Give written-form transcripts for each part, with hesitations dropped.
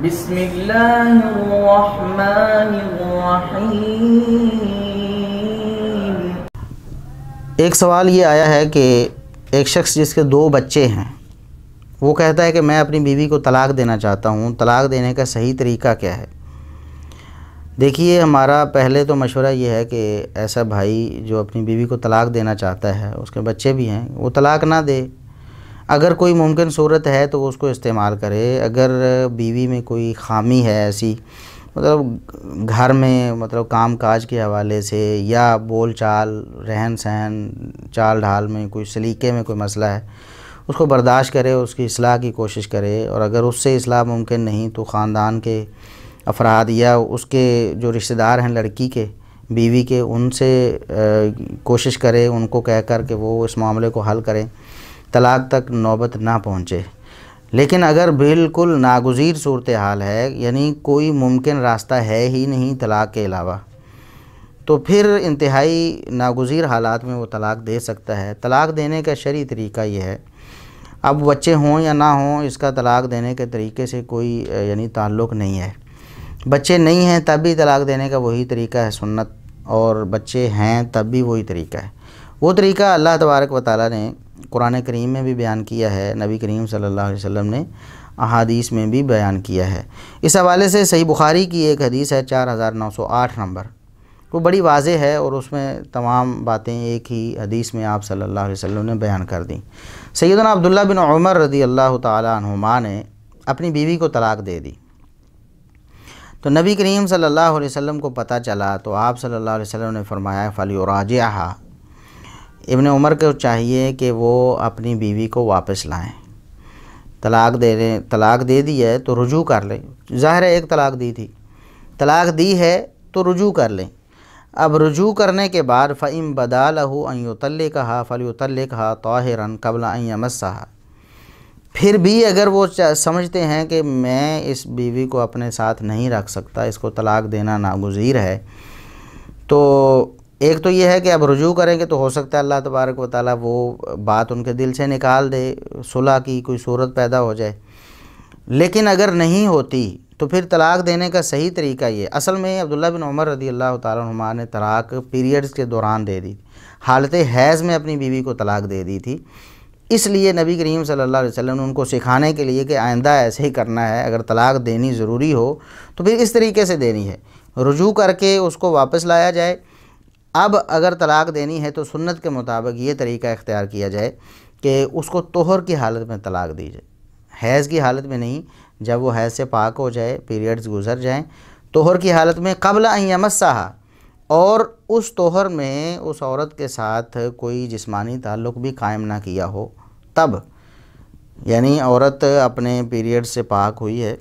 بسم اللہ الرحمن الرحیم۔ ایک سوال یہ آیا ہے کہ ایک شخص جس کے 2 بچے ہیں وہ کہتا ہے کہ میں اپنی بیوی کو طلاق دینا چاہتا ہوں، طلاق دینے کا صحیح طریقہ کیا ہے؟ دیکھیے، ہمارا پہلے تو مشورہ یہ ہے کہ ایسا بھائی جو اپنی بیوی کو طلاق دینا چاہتا ہے، اس کے بچے بھی ہیں، وہ طلاق نہ دے۔ اگر کوئی ممکن صورت ہے تو وہ اس کو استعمال کرے۔ اگر بیوی میں کوئی خامی ہے ایسی، گھر میں کام کاج کے حوالے سے یا بول چال، رہن سہن، چال ڈھال میں کوئی سلیقے میں کوئی مسئلہ ہے، اس کو برداشت کرے، اس کی اصلاح کی کوشش کرے۔ اور اگر اس سے اصلاح ممکن نہیں تو خاندان کے افراد یا اس کے جو رشتہ دار ہیں لڑکی کے، بیوی کے، ان سے کوشش کرے، ان کو کہہ کر کہ وہ اس معاملے کو حل کریں، طلاق تک نوبت نہ پہنچے۔ لیکن اگر بالکل ناگزیر صورتحال ہے، یعنی کوئی ممکن راستہ ہے ہی نہیں طلاق کے علاوہ، تو پھر انتہائی ناگزیر حالات میں وہ طلاق دے سکتا ہے۔ طلاق دینے کا شرعی طریقہ یہ ہے، اب بچے ہوں یا نہ ہوں، اس کا طلاق دینے کے طریقے سے کوئی تعلق نہیں ہے۔ بچے نہیں ہیں تب بھی طلاق دینے کا وہی طریقہ ہے سنت، اور بچے ہیں تب بھی وہی طریقہ ہے۔ وہ طریقہ اللہ تبارک و تعالیٰ نے قرآن کریم میں بھی بیان کیا ہے، نبی کریم صلی اللہ علیہ وسلم نے احادیث میں بھی بیان کیا ہے۔ اس حوالے سے صحیح بخاری کی ایک حدیث ہے 4908 نمبر، وہ بڑی واضح ہے اور اس میں تمام باتیں ایک ہی حدیث میں آپ صلی اللہ علیہ وسلم نے بیان کر دیں۔ سیدنا عبداللہ بن عمر رضی اللہ تعالیٰ عنہما نے اپنی بیوی کو طلاق دے دی، تو نبی کریم صلی اللہ علیہ وسلم کو پتہ چلا تو آپ صلی اللہ علیہ وسلم نے فرمایا فَلْيُرَاجِعْهَا، ابن عمر کو چاہیے کہ وہ اپنی بیوی کو واپس لائیں۔ طلاق دے دی ہے تو رجوع کر لیں۔ ظاہر ہے ایک طلاق دی تھی، طلاق دی ہے تو رجوع کر لیں۔ اب رجوع کرنے کے بعد فَإِن بَدَا لَهُ أَن يُطَلِّقَهَا فَلْيُطَلِّقْهَا طَاهِرًا قَبْلَ أَن يَمَسَّهَا۔ پھر بھی اگر وہ سمجھتے ہیں کہ میں اس بیوی کو اپنے ساتھ نہیں رکھ سکتا، اس کو طلاق دینا ناگزیر ہے، تو ایک تو یہ ہے کہ اب رجوع کریں گے تو ہو سکتا ہے اللہ تبارک و تعالیٰ وہ بات ان کے دل سے نکال دے، صلح کی کوئی صورت پیدا ہو جائے۔ لیکن اگر نہیں ہوتی تو پھر طلاق دینے کا صحیح طریقہ یہ، اصل میں عبداللہ بن عمر رضی اللہ تعالیٰ عنہما نے طلاق پیریڈز کے دوران دے دی، حالت حیض میں اپنی بیوی کو طلاق دے دی تھی۔ اس لیے نبی کریم صلی اللہ علیہ وسلم نے ان کو سکھانے کے لیے کہ آئندہ ایسے ہی کرنا ہے، اگر طلاق دینی ضروری ہو تو پھر اس طریقے سے دینی ہے، رجوع کر کے اس کو واپس لایا جائے۔ اب اگر طلاق دینی ہے تو سنت کے مطابق یہ طریقہ اختیار کیا جائے کہ اس کو طہر کی حالت میں طلاق دی جائے، حیض کی حالت میں نہیں، جب وہ حیض سے پاک ہو جائے، پیریڈز گزر جائیں، طہر کی حالت میں قبل ان یمسھا، اور اس طہر میں اس عورت کے ساتھ کوئی جسمانی تعلق بھی قائم نہ کیا ہو تب، یعنی عورت اپنے پیریڈ سے پاک ہوئی ہے،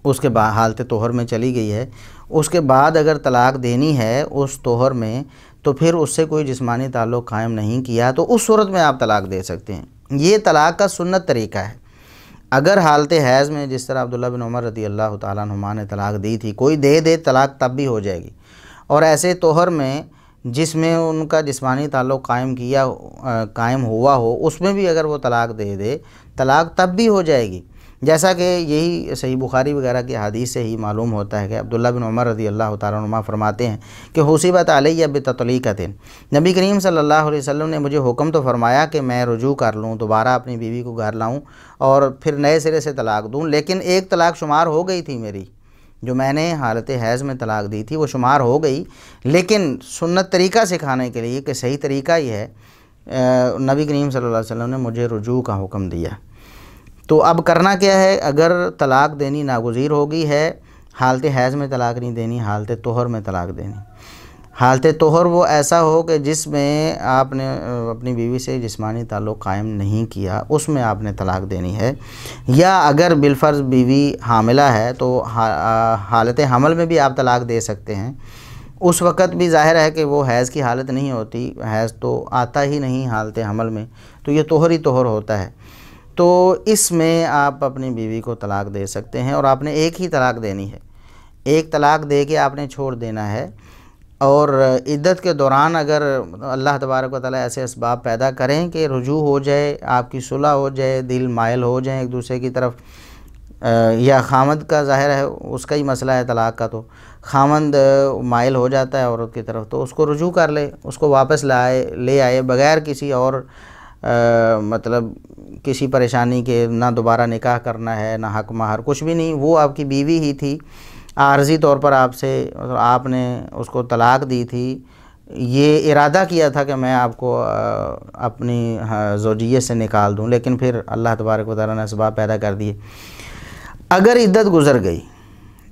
اس کے بعد حالت طہر میں چلی گئی ہے، اس کے بعد اگر طلاق دینی ہے اس طہر میں، تو پھر اس سے کوئی جسمانی تعلق قائم نہیں کیا تو اس صورت میں آپ طلاق دے سکتے ہیں۔ یہ طلاق کا سنت طریقہ ہے۔ اگر حالت حیض میں جس طرح عبداللہ بن عمر رضی اللہ تعالیٰ عنہما نے طلاق دی تھی، کوئی دے طلاق تب بھی ہو جائے گی، اور ایسے طہر میں جس میں ان کا جسمانی تعلق قائم ہوا ہو، اس میں بھی اگر وہ طلاق دے طلاق تب بھی ہو جائے گی، جیسا کہ یہی صحیح بخاری وغیرہ کی حدیث سے ہی معلوم ہوتا ہے کہ عبداللہ بن عمر رضی اللہ تعالیٰ عنہما فرماتے ہیں کہ حُسِبَتْ عَلَيَّ بِتَطْلِيقَةٍ، نبی کریم صلی اللہ علیہ وسلم نے مجھے حکم تو فرمایا کہ میں رجوع کر لوں، دوبارہ اپنی بیوی کو گھر لاؤں اور پھر نئے سرے سے طلاق دوں، لیکن ایک طلاق شمار ہو گئی تھی میری، جو میں نے حالت حیض میں طلاق دی تھی وہ شمار ہو گئی، لیکن سنت طریقہ سکھانے کے لیے کہ صحیح طریقہ یہ ہے، نبی کریم صلی اللہ علیہ وسلم نے مجھے رجوع کا حکم دیا۔ تو اب کرنا کیا ہے؟ اگر طلاق دینی ناگزیر ہوگی ہے، حالت حیض میں طلاق نہیں دینی، حالت طہر میں طلاق دینی۔ حالت طہر وہ ایسا ہو کہ جس میں آپ نے اپنی بیوی سے جسمانی تعلق قائم نہیں کیا، اس میں آپ نے طلاق دینی ہے۔ یا اگر بالفرض بیوی حاملہ ہے تو حالت حمل میں بھی آپ طلاق دے سکتے ہیں، اس وقت بھی ظاہر ہے کہ وہ حیض کی حالت نہیں ہوتی، حیض تو آتا ہی نہیں حالت حمل میں، تو یہ طہر ہی طہر ہوتا ہے، تو اس میں آپ اپنی بیوی کو طلاق دے سکتے ہیں، اور آپ نے ایک ہی طلاق دینی ہے، ایک طلاق دے کے آپ نے چھوڑ دینا ہے۔ اور عدت کے دوران اگر اللہ تبارک و تعالیٰ ایسے اسباب پیدا کریں کہ رجوع ہو جائے، آپ کی صلح ہو جائے، دل مائل ہو جائیں ایک دوسرے کی طرف، یا خامند کا ظاہر ہے اس کا ہی مسئلہ ہے طلاق کا، تو خامند مائل ہو جاتا ہے عورت کی طرف تو اس کو رجوع کر لے، اس کو واپس لے آئے بغیر کسی اور مطلب کسی پریشانی کے، نہ دوبارہ نکاح کرنا ہے نہ حق مہر کچھ بھی نہیں، وہ آپ کی بیوی ہی تھی، عارضی طور پر آپ نے اس کو طلاق دی تھی، یہ ارادہ کیا تھا کہ میں آپ کو اپنی زوجیت سے نکال دوں، لیکن پھر اللہ تبارک و تعالیٰ نے اسباب پیدا کر دیے۔ اگر عدت گزر گئی،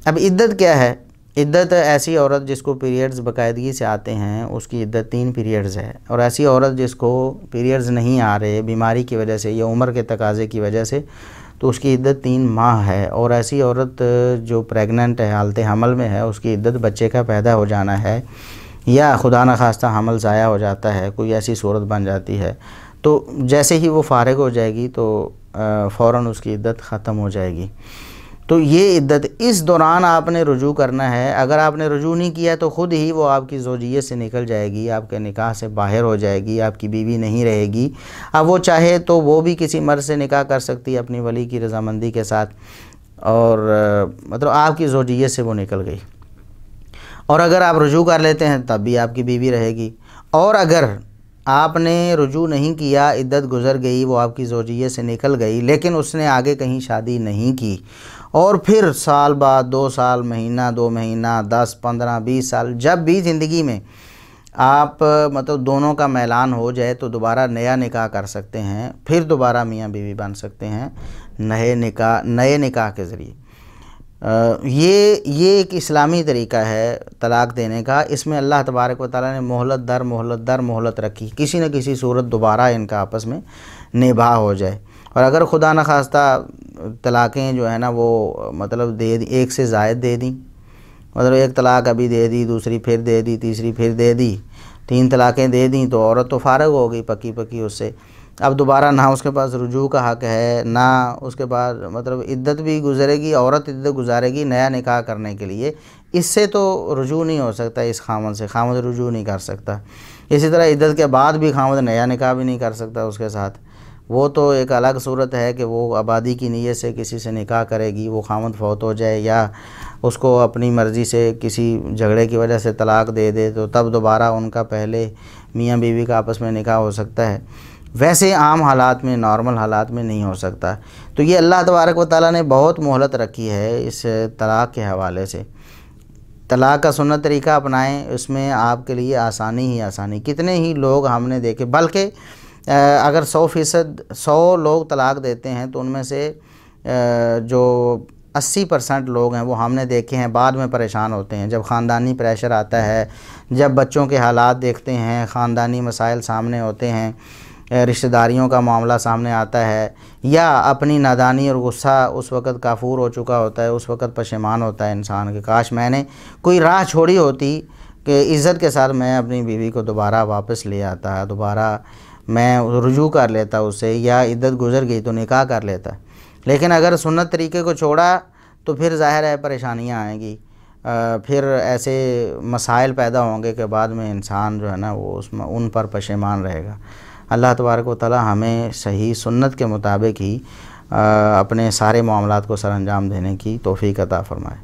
اب عدت کیا ہے؟ عدت ایسی عورت جس کو پیریڈز باقاعدگی سے آتے ہیں اس کی عدت 3 پیریڈز ہے، اور ایسی عورت جس کو پیریڈز نہیں آ رہے بیماری کی وجہ سے یا عمر کے تقاضے کی وجہ سے تو اس کی عدت 3 ماہ ہے، اور ایسی عورت جو پریگننٹ ہے، حالت حمل میں ہے، اس کی عدت بچے کا پیدا ہو جانا ہے، یا خدا نخواستہ حمل ضائع ہو جاتا ہے، کوئی ایسی صورت بن جاتی ہے، تو جیسے ہی وہ فارغ ہو جائے گی تو فوراً اس کی عدت ختم ہو جائے گی۔ تو یہ عدت، اس دوران آپ نے رجوع کرنا ہے، اگر آپ نے رجوع نہیں کیا تو خود ہی وہ آپ کی زوجیت سے نکل جائے گی، آپ کے نکاح سے باہر ہو جائے گی، آپ کی بیوی نہیں رہے گی۔ اب وہ چاہے تو وہ بھی کسی مرد سے نکاح کر سکتی ہے اپنی ولی کی رضامندی کے ساتھ، اور مطلب آپ کی زوجیت سے وہ نکل گئی، اور اگر آپ رجوع کر لیتے ہیں تب بھی آپ کی بیوی رہے گی، اور اگر آپ نے رجوع نہیں کیا، عدت گزر گئی، وہ آپ کی زوجیت سے نکل گئی، لیکن اس نے آگے کہیں شادی نہیں کی، اور پھر سال بعد 2 سال، مہینہ 2 مہینہ، 10 15 20 سال، جب بھی زندگی میں آپ مطلب دونوں کا میلان ہو جائے تو دوبارہ نیا نکاح کر سکتے ہیں، پھر دوبارہ میاں بیوی بن سکتے ہیں نئے نکاح کے ذریعے۔ یہ ایک اسلامی طریقہ ہے طلاق دینے کا، اس میں اللہ تبارک و تعالیٰ نے مہلت در مہلت رکھی، کسی نہ کسی صورت دوبارہ ان کا آپس میں نباہ ہو جائے، اور اگر خدا نخواستہ طلاقیں جو ہے نا وہ مطلب ایک سے زائد دے دیں، مطلب ایک طلاق ابھی دے دی، دوسری پھر دے دی، تیسری پھر دے دی، 3 طلاقیں دے دیں تو عورت تو فارغ ہو گئی پکی اس سے، اب دوبارہ نہ اس کے پاس رجوع کا حق ہے، نہ اس کے بعد مطلب عدت بھی گزرے گی، عورت عدت گزارے گی نیا نکاح کرنے کے لیے، اس سے تو رجوع نہیں ہو سکتا، اس خامد سے خامد رجوع نہیں کر سکتا۔ اسی طرح عدت کے بعد بھی خامد نیا نکاح بھی نہیں کر سکتا اس کے ساتھ، وہ تو ایک الگ صورت ہے کہ وہ آبادی کی نیت سے کسی سے نکاح کرے گی، وہ خامد فوت ہو جائے یا اس کو اپنی مرضی سے کسی جھگڑے کی وجہ سے طلاق دے دے تو تب دوبارہ ان کا پہلے میاں بیوی کا آپس میں نکاح ہو سکتا ہے، ویسے عام حالات میں، نارمل حالات میں نہیں ہو سکتا۔ تو یہ اللہ تبارک و تعالیٰ نے بہت مہلت رکھی ہے اس طلاق کے حوالے سے۔ طلاق کا سنت طریقہ اپنائیں، اس میں آپ کے لیے آسانی ہی آسانی۔ کتنے ہی لوگ ہم نے دیکھے، بلکہ اگر 100% لوگ طلاق دیتے ہیں تو ان میں سے جو 80% لوگ ہیں وہ ہم نے دیکھے ہیں بعد میں پریشان ہوتے ہیں، جب خاندانی پریشر آتا ہے، جب بچوں کے حالات دیکھتے ہیں، خاندانی مسائل سامنے ہوتے ہیں، رشتہ داریوں کا معاملہ سامنے آتا ہے، یا اپنی نادانی اور غصہ اس وقت کافور ہو چکا ہوتا ہے، اس وقت پشیمان ہوتا ہے انسان کہ کاش میں نے کوئی راہ چھوڑی ہوتی کہ عزت کے ساتھ میں اپنی بیوی کو دوبارہ واپس لے آتا، دوبارہ میں رجوع کر لیتا اس سے، یا عدت گزر گئی تو نکاح کر لیتا۔ لیکن اگر سنت طریقے کو چھوڑا تو پھر ظاہر ہے پریشانیاں آئیں گی، پھر ایسے مسائل پیدا ہوں گے کہ بعد میں انسان جو ہے نا وہ ان پر پشیمان رہے گا۔ اللہ تبارک و تعالی ہمیں صحیح سنت کے مطابق ہی اپنے سارے معاملات کو سر انجام دینے کی توفیق عطا فرمائے۔